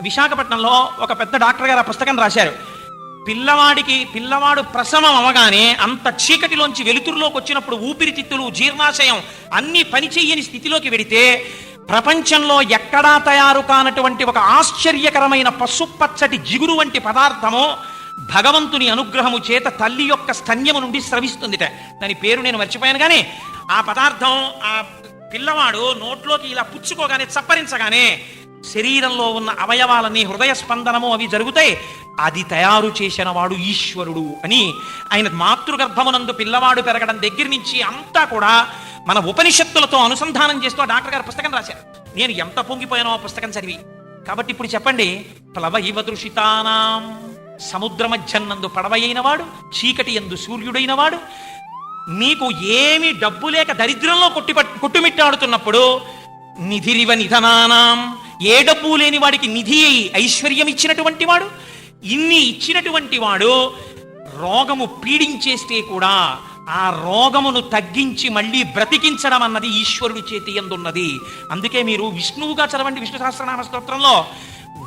విశాఖపట్నంలో ఒక పెద్ద డాక్టర్ గారు ఆ పుస్తకం రాశారు. పిల్లవాడు ప్రసవం అవగానే అంత చీకటిలోంచి వెలుతురులోకి వచ్చినప్పుడు ఊపిరితిత్తులు, జీర్ణాశయం అన్ని పనిచేయని స్థితిలోకి వెడితే ప్రపంచంలో ఎక్కడా తయారు కానటువంటి ఒక ఆశ్చర్యకరమైన పసుపచ్చటి జిగురు వంటి పదార్థము భగవంతుని అనుగ్రహము చేత తల్లి యొక్క స్తన్యము నుండి స్రవిస్తుందిట. దాని పేరు నేను మర్చిపోయాను, కానీ ఆ పదార్థం ఆ పిల్లవాడు నోట్లోకి ఇలా పుచ్చుకోగానే, చప్పరించగానే శరీరంలో ఉన్న అవయవాలన్నీ హృదయ స్పందనము అవి జరుగుతాయి. అది తయారు చేసిన వాడు ఈశ్వరుడు అని ఆయన మాతృగర్భమునందు పిల్లవాడు పెరగడం దగ్గర నుంచి అంతా కూడా మన ఉపనిషత్తులతో అనుసంధానం చేస్తూ ఆ డాక్టర్ గారు పుస్తకం రాశారు. నేను ఎంత పొంగిపోయానో ఆ పుస్తకం చదివి. కాబట్టి ఇప్పుడు చెప్పండి, ప్లవయివ దృషితానాం, సముద్ర మధ్యన్నందు పడవయైన వాడు, చీకటి యందు సూర్యుడైన వాడు, మీకు ఏమి డబ్బు లేక దరిద్రంలో కొట్టుమిట్టాడుతున్నప్పుడు నిధిరివ నిధనానాం, ఏ డబ్బు లేని వాడికి నిధి ఐశ్వర్యం ఇచ్చినటువంటి వాడు, ఇన్ని ఇచ్చినటువంటి వాడు రోగము పీడించేస్తే కూడా ఆ రోగమును తగ్గించి మళ్ళీ బ్రతికించడం అన్నది ఈశ్వరుడి చేతి యందున్నది. అందుకే మీరు విష్ణువుగా చదవండి. విష్ణు సహస్రనామ స్తోత్రంలో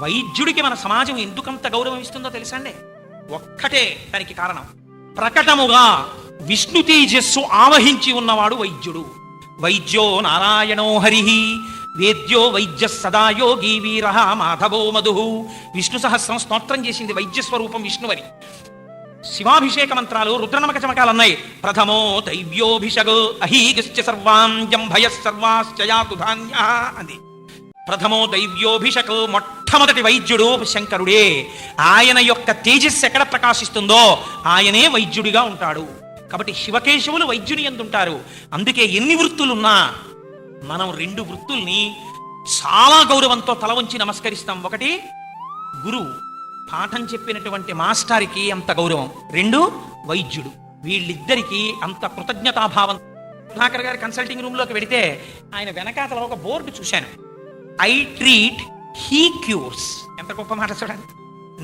వైద్యుడికి మన సమాజం ఎందుకంత గౌరవం ఇస్తుందో తెలుసా అండి? ఒక్కటే దానికి కారణం, ప్రకటముగా విష్ణు తేజస్సు ఆవహించి ఉన్నవాడు వైద్యుడు. వైద్యో నారాయణో హరి, వేద్యో వైద్య సదా యోగి వీర మాధవో మధు. విష్ణు సహస్రం స్తోత్రం చేసింది వైద్య స్వరూపం విష్ణువని. శివాభిషేక మంత్రాలు రుద్రనమక చమకాలు అన్నాయి. ప్రథమో దైవ్యోభిషగో అహీగశ్చ సర్వాం జంభయ సర్వాశ్చయాతు ధాన్య అంది. ప్రథమో దైవ్యోభిషక్, మొట్టమొదటి వైద్యుడు శంకరుడే. ఆయన యొక్క తేజస్సు ఎక్కడ ప్రకాశిస్తుందో ఆయనే వైద్యుడిగా ఉంటాడు. కాబట్టి శివకేశవులు వైద్యుని ఎందుంటారు. అందుకే ఎన్ని వృత్తులున్నా మనం రెండు వృత్తుల్ని చాలా గౌరవంతో తల వంచి నమస్కరిస్తాం. ఒకటి గురువు, పాఠం చెప్పినటువంటి మాస్టారికి అంత గౌరవం. రెండు వైద్యుడు, వీళ్ళిద్దరికీ అంత కృతజ్ఞతాభావం. సుధాకర్ గారి కన్సల్టింగ్ రూమ్లోకి వెడితే ఆయన వెనకాతల ఒక బోర్డు చూశాను, ఐ ట్రీట్, హీ క్యూర్స్. ఎంత గొప్ప మాట చూడండి.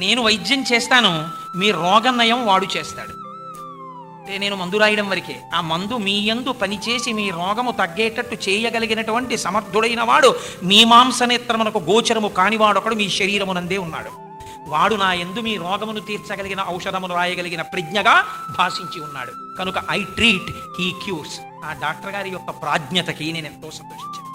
నేను వైద్యం చేస్తాను, మీ రోగం నయం వాడు చేస్తాడు. నేను మందు రాయడం వరకే. ఆ మందు మీ యందు పనిచేసి మీ రోగము తగ్గేటట్టు చేయగలిగినటువంటి సమర్థుడైన వాడు, మీ మాంసనేత్రమునకు గోచరము కానివాడొకడు మీ శరీరమునందే ఉన్నాడు. వాడు నా యందు మీ రోగమును తీర్చగలిగిన ఔషధమును రాయగలిగిన ప్రజ్ఞగా భాషించి ఉన్నాడు. కనుక ఐ ట్రీట్, హీ క్యూర్స్. ఆ డాక్టర్ గారి యొక్క ప్రాజ్ఞతకి నేను ఎంతో సంతోషించాను.